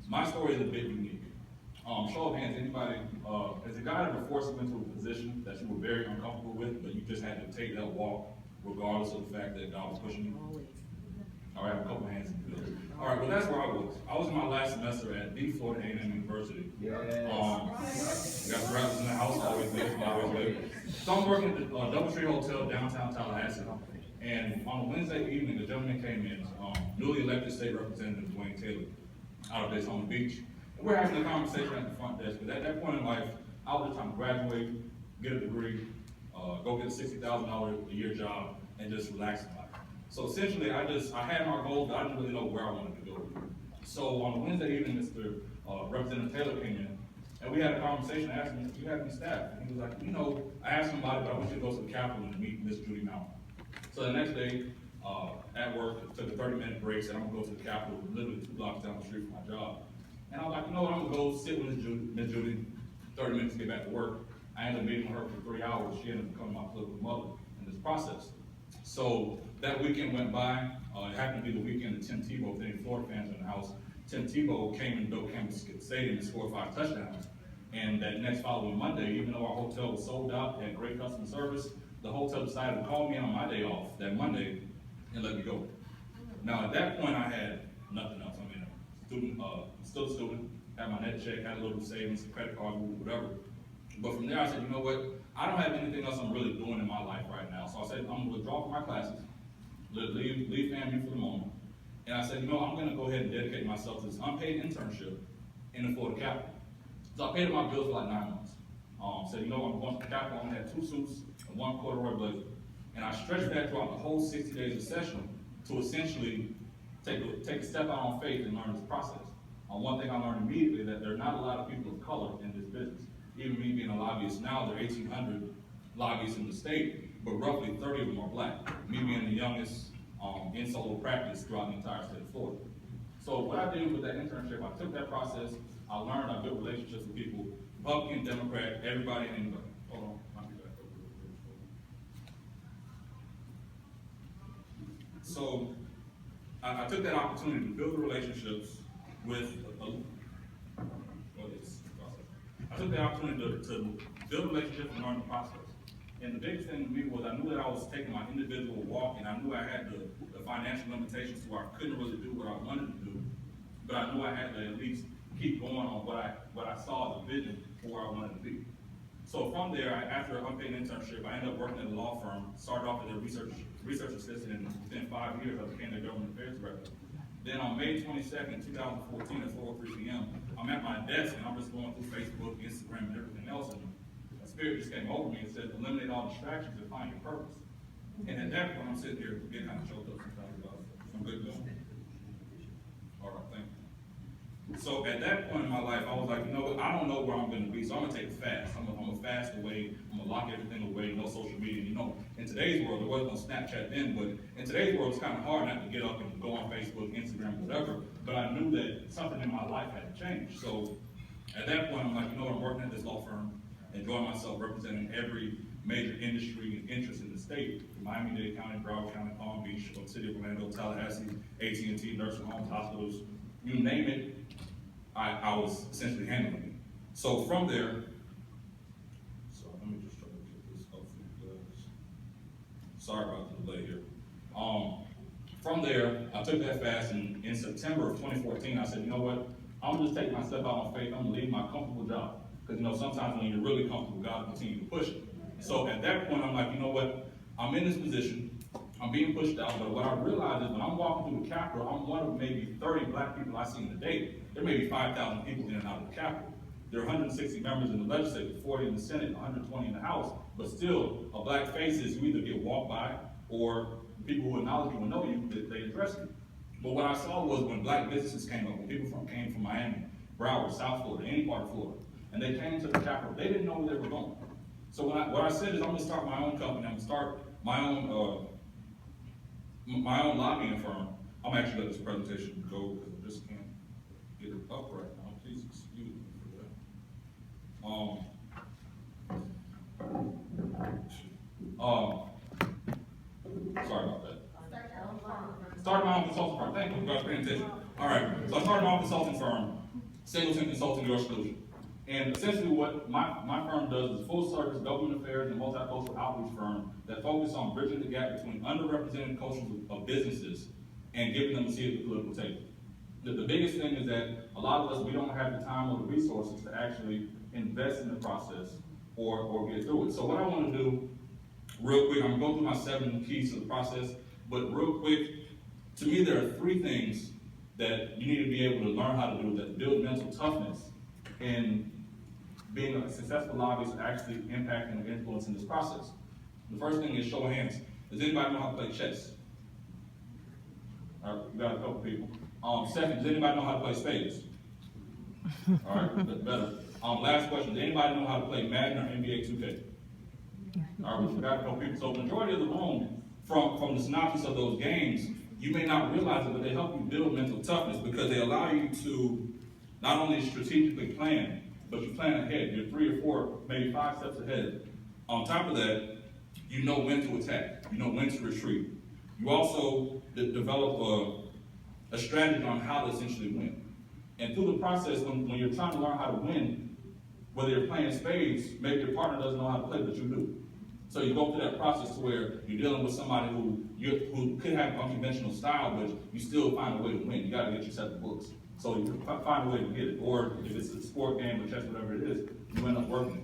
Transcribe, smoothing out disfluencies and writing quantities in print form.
My story is a bit unique. Show of hands, anybody, has a guy ever forced you into a position that you were very uncomfortable with, but you just had to take that walk regardless of the fact that God was pushing you? All right, a couple hands in the building. All right, well, that's where I was. I was in my last semester at the Florida A&M University. Got the brothers in the house, always there, always there. So I'm working at the Doubletree Hotel downtown Tallahassee. And on a Wednesday evening, a gentleman came in, newly elected state representative Dwayne Taylor, out of Daytona Beach. And we're having a conversation at the front desk, because at that point in life, I was just trying to graduate, get a degree, go get a $60,000 a year job, and just relax in life. So essentially, I had my goals, but I didn't really know where I wanted to go. So on a Wednesday evening, Mr. Representative Taylor came in, and we had a conversation. I asked him, "Do you have any staff?" And he was like, I asked him about it, but I want you to go to the Capitol and meet Miss Judy Mountain. So the next day, at work, I took a 30-minute break, said I'm gonna go to the Capitol, literally 2 blocks down the street from my job. And I was like, I'm gonna go sit with Miss Judy, 30 minutes to get back to work. I ended up meeting with her for 3 hours. She ended up becoming my political mother in this process. So that weekend went by. It happened to be the weekend that Tim Tebow, if any Florida fans are in the house, Tim Tebow came and Bill Campbell Stadium and scored 5 touchdowns. And that next following Monday, even though our hotel was sold out, had great customer service, the hotel decided to call me on my day off that Monday and let me go. Now at that point, I had nothing else. I mean, still a student, had my net check, had a little savings, credit card, whatever. But from there, I said, you know what? I don't have anything else I'm really doing in my life right now. So I said, I'm gonna withdraw from my classes, leave family for the moment. And I said, I'm gonna go ahead and dedicate myself to this unpaid internship in the Florida Capitol. So I paid my bills for like 9 months. Said, I'm going to the Capitol, I'm gonna have 2 suits and 1 corduroy blazer. And I stretched that throughout the whole 60 days of session to essentially take a step out on faith and learn this process. One thing I learned immediately, that there are not a lot of people of color in this business. Even me being a lobbyist now, there are 1,800 lobbyists in the state, but roughly 30 of them are black. Me being the youngest in solo practice throughout the entire state of Florida. So what I did with that internship, I took that process, I learned, I built relationships with people, Republican, Democrat, everybody and anybody. Hold on, I'll be back. So I took that opportunity to build the relationships with I took the opportunity to build relationships and learn the process. And the biggest thing to me was I knew that I was taking my individual walk, and I knew I had the financial limitations to where I couldn't really do what I wanted to do, but I knew I had to at least keep going on what I saw as a vision for where I wanted to be. So from there, after an unpaid internship, I ended up working at a law firm, started off as a research assistant, and within 5 years, I became their government affairs director. Then on May 22nd, 2014 at 4:03 p.m., I'm at my desk and I'm just going through Facebook, Instagram, and everything else, and a spirit just came over me and said, eliminate all distractions and find your purpose. And at that point, I'm sitting here getting kind of choked up sometimes about some good going. All right, thank you. So at that point in my life, I was like, I don't know where I'm going to be, so I'm going to take a fast. I'm going to fast away. I'm going to lock everything away, no social media. In today's world, there wasn't no Snapchat then, but in today's world, it's kind of hard not to get up and go on Facebook, Instagram, whatever. But I knew that something in my life had to change. So at that point, I'm like, I'm working at this law firm, enjoying myself representing every major industry and interest in the state: Miami-Dade County, Broward County, Palm Beach, City of Orlando, Tallahassee, AT&T, nursing homes, hospitals, you name it, I was essentially handling it. So from there, let me just try to get this up for you guys. Sorry about the delay here. From there, I took that fast, and in September of 2014, I said, I'm gonna just take my step out on faith. I'm gonna leave my comfortable job. Because sometimes when you're really comfortable, God will continue to push it. So at that point, I'm like, I'm in this position, I'm being pushed out, but what I realized is when I'm walking through the Capitol, I'm one of maybe 30 black people I see in a day. There may be 5,000 people in and out of the Capitol. There are 160 members in the legislature, 40 in the Senate, 120 in the House, but still, a black face is you either get walked by, or people who acknowledge you and know you, they address you. But what I saw was when black businesses came up, when people came from Miami, Broward, South Florida, any part of Florida, and they came to the Capitol, they didn't know where they were going. So what I said is, I'm gonna start my own company, I'm gonna start my own lobbying firm. I'm actually let this presentation go because I just can't get it up right now. Please excuse me for that. Sorry about that. Started my own consulting firm. Thank you for paying attention. All right, so I started my own consulting firm Singleton Consulting, your solution. And essentially what my firm does is full service government affairs and multicultural outreach firm that focus on bridging the gap between underrepresented cultures of businesses and giving them a seat at the political table. The biggest thing is that a lot of us, we don't have the time or the resources to actually invest in the process or get through it. So what I want to do, real quick, I'm going to go through my 7 keys to the process, but real quick, to me there are 3 things that you need to be able to learn how to do that build mental toughness in being a successful lobbyist actually impacting or influencing this process. The first thing is show of hands. Does anybody know how to play chess? All right, we got a couple people. Second, does anybody know how to play spades? All right, better. Last question, does anybody know how to play Madden or NBA 2K? All right, we got a couple people. So the majority of the room, from the synopsis of those games, you may not realize it, but they help you build mental toughness because they allow you to not only strategically plan, but you plan ahead. You're 3 or 4, maybe 5 steps ahead. On top of that, you know when to attack. You know when to retreat. You also develop a strategy on how to essentially win. And through the process, when you're trying to learn how to win, whether you're playing spades, maybe your partner doesn't know how to play, but you do. So you go through that process to where you're dealing with somebody who could have unconventional style, but you still find a way to win. You gotta get yourself the books. So you find a way to get it. Or if it's a sport game or chess, whatever it is, you end up working it.